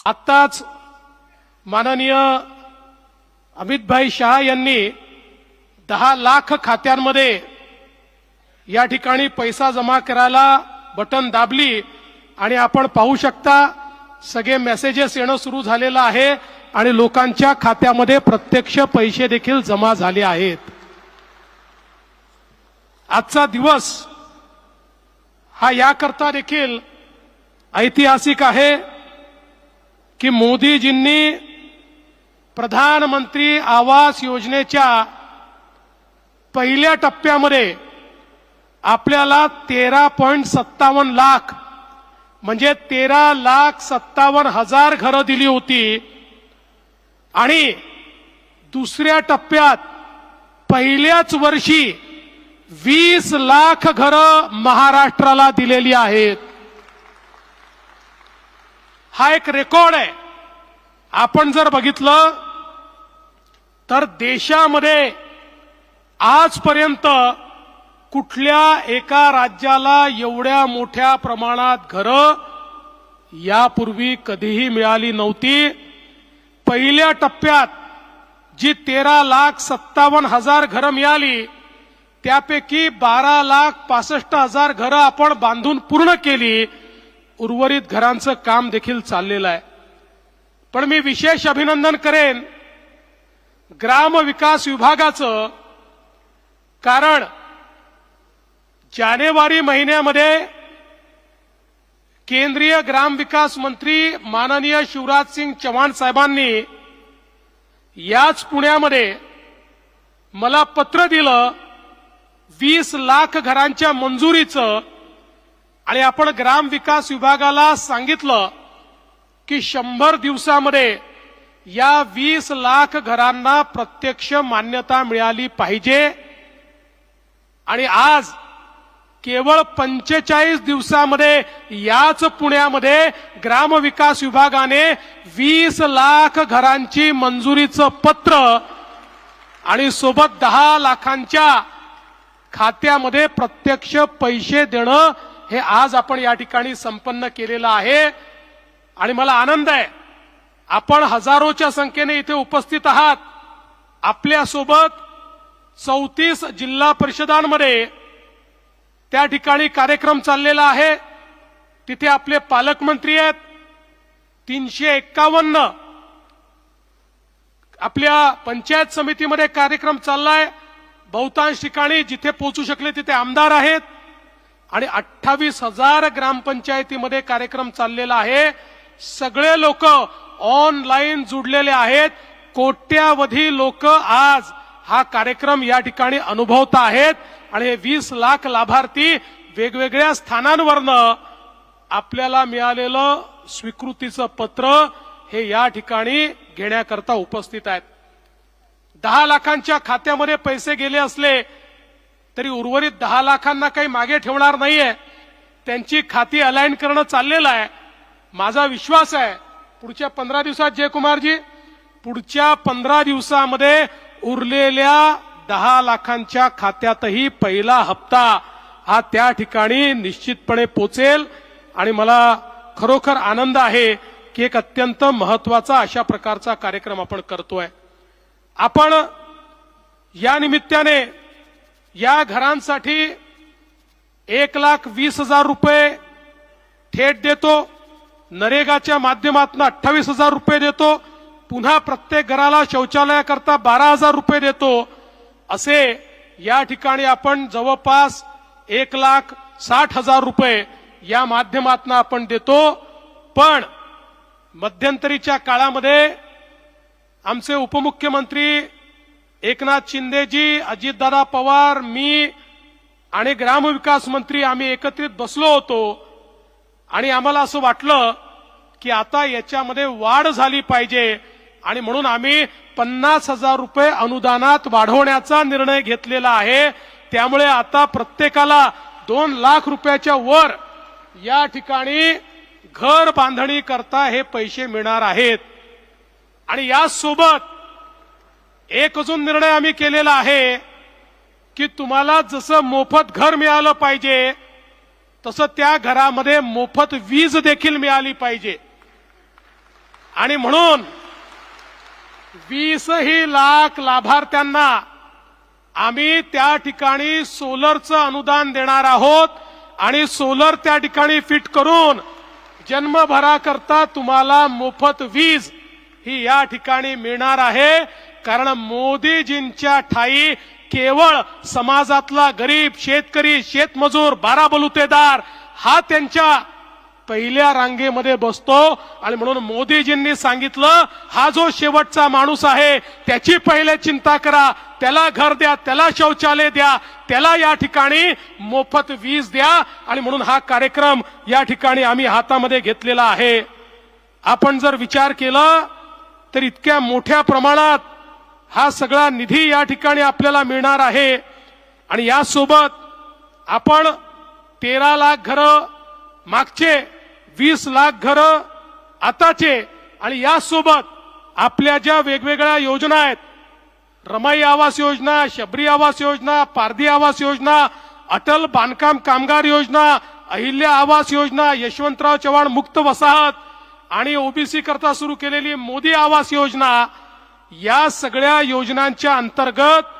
आत्ताच माननीय अमितभाई शाह यांनी 10 लाख खात्यांमध्ये या ठिकाणी पैसा जमा करायला बटन दाबली आणि आपण पाहू शकता सगळे मेसेजेस येणं सुरू झालेलं आहे आणि लोकांच्या खात्यामध्ये प्रत्यक्ष पैसे देखील जमा झाले आहेत। आजचा दिवस हा याकरता देखील ऐतिहासिक आहे की मोदीजींनी प्रधानमंत्री आवास योजनेच्या पहिल्या टप्प्यामध्ये आपल्याला 13.57 लाख म्हणजे 13,57,000 घरं दिली होती आणि दुसऱ्या टप्प्यात पहिल्याच वर्षी 20 लाख घरं महाराष्ट्राला दिलेली आहेत। हा एक रेकॉर्ड आहे। आपण जर बघितलं तर देशामध्ये आजपर्यंत कुठल्या एका राज्याला एवढ्या मोठ्या प्रमाणात घरं यापूर्वी कधीही मिळाली नव्हती। पहिल्या टप्प्यात जी 13,57,000 घरं मिळाली त्यापैकी 12,65,000 घरं आपण बांधून पूर्ण केली। उर्वरित घरांचं काम देखील चाललेलं आहे। पण मी विशेष अभिनंदन करेन ग्राम विकास विभागाचं, कारण जानेवारी महिन्यामध्ये केंद्रीय ग्राम विकास मंत्री माननीय शिवराज सिंग चौहान साहेबांनी याच पुण्यामध्ये मला पत्र दिलं 20 लाख घरांच्या मंजुरीचं आणि आपण ग्राम विकास विभागाला सांगितलं की 100 दिवसामध्ये या 20 लाख घरांना प्रत्यक्ष मान्यता मिळाली पाहिजे आणि आज केवळ 45 दिवसामध्ये याच पुण्यामध्ये ग्राम विकास विभागाने 20 लाख घरांची मंजुरीचं पत्र आणि सोबत 10 लाखांच्या खात्यामध्ये प्रत्यक्ष पैसे देणं हे आज आपण या ठिकाणी संपन्न केलेलं आहे। आणि मला आनंद आहे आपण हजारोच्या संख्येने इथे उपस्थित आहात। आपल्या सोबत 34 जिल्हा परिषदांमध्ये त्या ठिकाणी कार्यक्रम चाललेला आहे। तिथे आपले पालकमंत्री आहेत। 351 आपल्या पंचायत समितीमध्ये कार्यक्रम चाललाय। बहुतांश ठिकाणी जिथे पोहोचू शकले तिथे आमदार आहेत आणि 28,000 ग्रामपंचायतीमध्ये कार्यक्रम चाललेला आहे। सगळे लोक ऑनलाईन जुडलेले आहेत। कोट्यावधी लोक आज हा कार्यक्रम या ठिकाणी अनुभवत आहेत आणि हे 20 लाख लाभार्थी वेगवेगळ्या स्थानांवरनं आपल्याला मिळालेलं स्वीकृतीचं पत्र हे या ठिकाणी घेण्याकरता उपस्थित आहेत। 10 लाखांच्या खात्यामध्ये पैसे गेले असले तरी उर्वरित 10 लाखांना काही मागे ठेवणार नाहीये। त्यांची खाती अलाइन करणं चाललेलं आहे। माझा विश्वास आहे पुढच्या 15 दिवसात जयकुमारजी पुढच्या 15 दिवसामध्ये उरलेल्या 10 लाखांच्या खात्यातही पहिला हप्ता हा त्या ठिकाणी निश्चितपणे पोचेल आणि मला खरोखर आनंद आहे की एक अत्यंत महत्वाचा अशा प्रकारचा कार्यक्रम आपण करतोय। आपण या निमित्ताने या घरांसाठी 1,20,000 रुपये थेट देतो। नरेगाच्या माध्यमातून 28,000 रुपये देतो। पुन्हा प्रत्येक घराला शौचालयाकरता 12,000 रुपये देतो। असे या ठिकाणी आपण जवळपास 1,60,000 रुपये या माध्यमातून आपण देतो। पण मध्यंतरीच्या काळामध्ये आमचे उपमुख्यमंत्री एकनाथ शिंदेजी, अजितदादा पवार, मी आणि ग्रामविकास मंत्री आम्ही एकत्रित बसलो होतो आणि आम्हाला असं वाटलं की आता याच्यामध्ये वाढ झाली पाहिजे आणि म्हणून आम्ही 50,000 रुपये अनुदानात वाढवण्याचा निर्णय घेतलेला आहे। त्यामुळे आता प्रत्येकाला 2 लाख रुपयाच्या वर या ठिकाणी घर बांधणी करता हे पैसे मिळणार आहेत। आणि यासोबत एक अजून निर्णय आम्ही केलेला आहे की तुम्हाला जसं मोफत घर मिळालं पाहिजे तसं त्या घरामध्ये मोफत वीज देखील मिळाली पाहिजे। आणि म्हणून 20 लाख लाभार्थ्यांना आम्ही त्या ठिकाणी सोलरचं अनुदान देणार आहोत आणि सोलर त्या ठिकाणी फिट करून जन्मभराकरता तुम्हाला मोफत वीज ही या ठिकाणी मिळणार आहे. कारण मोदीजींच्या ठाई केवळ समाजातला गरीब शेतकरी शेतमजूर 12 बलुतेदार हा त्यांच्या पहिल्या रांगेमध्ये बसतो आणि म्हणून मोदीजींनी सांगितलं हा जो शेवटचा माणूस आहे त्याची पहिले चिंता करा, त्याला घर द्या, त्याला शौचालय द्या, त्याला या ठिकाणी मोफत वीज द्या. आणि म्हणून हा कार्यक्रम या ठिकाणी आम्ही हातामध्ये घेतलेला आहे. आपण जर विचार केला तर इतक्या मोठ्या प्रमाणात हा सगळा निधी या ठिकाणी आपल्याला मिळणार आहे. आणि यासोबत आपण 13 लाख घरं, मागचे 20 लाख घरं आताचे, आणि यासोबत आपल्या ज्या वेगवेगळ्या योजना आहेत, रमाई आवास योजना, शबरी आवास योजना, पारधी आवास योजना, अटल बांधकाम कामगार योजना, अहिल्या आवास योजना, यशवंतराव चव्हाण मुक्त वसाहत आणि ओबीसी करता सुरू केलेली मोदी आवास योजना, या सगळ्या योजनांच्या अंतर्गत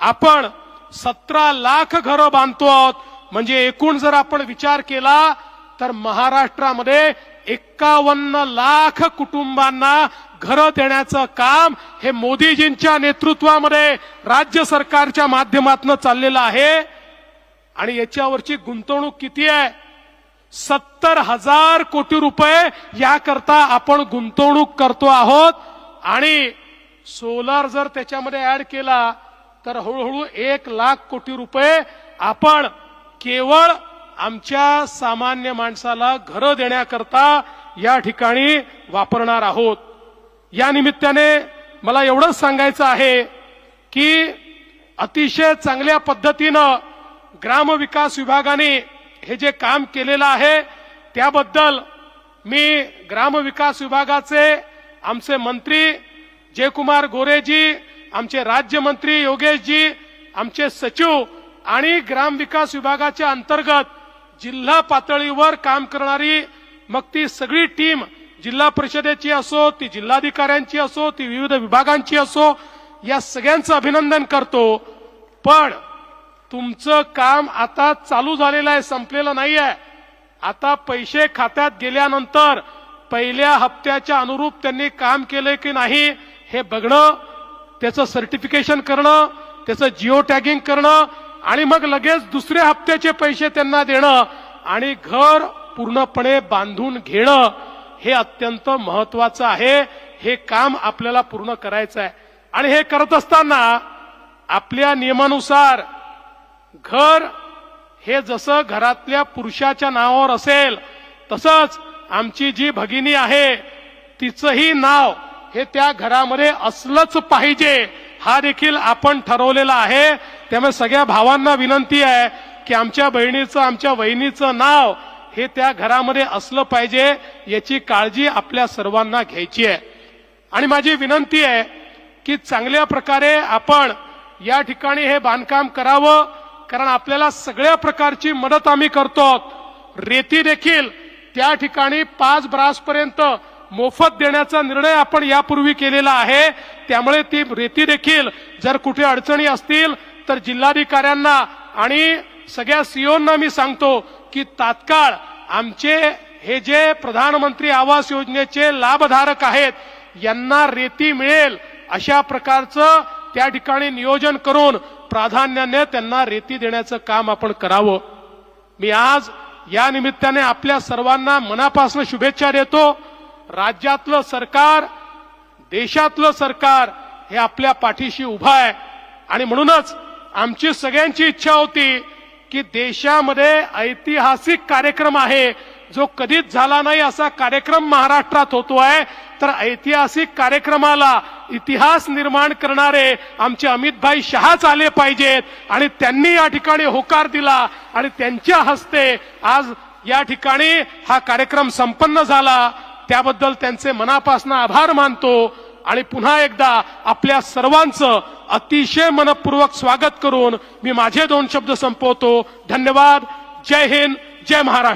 आपण 17 लाख घरं बांधतो आहोत. म्हणजे एकूण जर आपण विचार केला तर महाराष्ट्रामध्ये 51 लाख कुटुंबांना घरं देण्याचं काम हे मोदीजींच्या नेतृत्वामध्ये राज्य सरकारच्या माध्यमातून चाललेलं आहे. आणि याच्यावरची गुंतवणूक किती आहे? 70,000 कोटी रुपये याकरता आपण गुंतवणूक करतो आहोत. आणि सोलार जर त्याच्यामध्ये ऍड केला तर हळूहळू 1 लाख कोटी रुपये आपण केवळ आमच्या सामान्य माणसाला घरं देण्याकरता या ठिकाणी वापरणार आहोत. या निमित्ताने मला एवढंच सांगायचं आहे की अतिशय चांगल्या पद्धतीनं ग्रामविकास विभागाने हे जे काम केलेलं आहे त्याबद्दल मी ग्रामविकास विभागाचे आमचे मंत्री जयकुमार गोरेजी, आमचे राज्यमंत्री योगेशजी, आमचे सचिव आणि ग्रामविकास विभागाच्या अंतर्गत जिल्हा पातळीवर काम करणारी मग ती सगळी टीम, जिल्हा परिषदेची असो, ती जिल्हाधिकाऱ्यांची असो, ती विविध विभागांची असो, या सगळ्यांचं अभिनंदन करतो. पण तुमचं काम आता चालू झालेलं आहे, संपलेलं नाहीये. आता पैसे खात्यात गेल्यानंतर पहिल्या हप्त्याच्या अनुरूप त्यांनी काम केलंय की नाही हे बघणं, त्याचं सर्टिफिकेशन करणं, त्याचं जिओ टॅगिंग करणं आणि मग लगेच दुसऱ्या हप्त्याचे पैसे त्यांना देणं आणि घर पूर्णपणे बांधून घेणं हे अत्यंत महत्वाचं आहे. हे काम आपल्याला पूर्ण करायचं आहे. आणि हे करत असताना आपल्या नियमानुसार घर हे जसं घरातल्या पुरुषाच्या नावावर असेल तसंच आमची जी भगिनी आहे तिचंही नाव हे त्या घरामध्ये असलंच पाहिजे, हा देखील आपण ठरवलेला आहे. त्यामुळे सगळ्या भावांना विनंती आहे की आमच्या बहिणीचं, आमच्या वहिनीचं नाव हे त्या घरामध्ये असलं पाहिजे, याची काळजी आपल्या सर्वांना घ्यायची आहे. आणि माझी विनंती आहे की चांगल्या प्रकारे आपण या ठिकाणी हे बांधकाम करावं, कारण आपल्याला सगळ्या प्रकारची मदत आम्ही करतो. रेती देखील त्या ठिकाणी 5 ब्रासपर्यंत मोफत देण्याचा निर्णय आपण यापूर्वी केलेला आहे. त्यामुळे ती रेती देखील जर कुठे अडचणी असतील तर जिल्हाधिकाऱ्यांना आणि सगळ्या सीओंना मी सांगतो की तात्काळ आमचे हे जे प्रधानमंत्री आवास योजनेचे लाभधारक आहेत यांना रेती मिळेल अशा प्रकारचं त्या ठिकाणी नियोजन करून प्राधान्याने त्यांना रेती देण्याचं काम आपण करावं. मी आज या निमित्ताने आपल्या सर्वांना मनापासून शुभेच्छा देतो. राज्यातलं सरकार, देशातलं सरकार हे आपल्या पाठीशी उभं आहे. आणि म्हणूनच आमची सगळ्यांची इच्छा होती की देशामध्ये ऐतिहासिक कार्यक्रम आहे, जो कधीच झाला नाही असा कार्यक्रम महाराष्ट्रात होतोय. तर ऐतिहासिक कार्यक्रमाला इतिहास निर्माण करणारे आमचे अमितभाई शहाच आले पाहिजेत आणि त्यांनी या ठिकाणी होकार दिला आणि त्यांच्या हस्ते आज या ठिकाणी हा कार्यक्रम संपन्न झाला. त्याबद्दल त्यांचे मनापासून आभार मानतो आणि पुन्हा एकदा आपल्या सर्वांचं अतिशय मनपूर्वक स्वागत करून मी माझे 2 शब्द संपवतो. धन्यवाद. जय हिंद, जय महाराष्ट्र.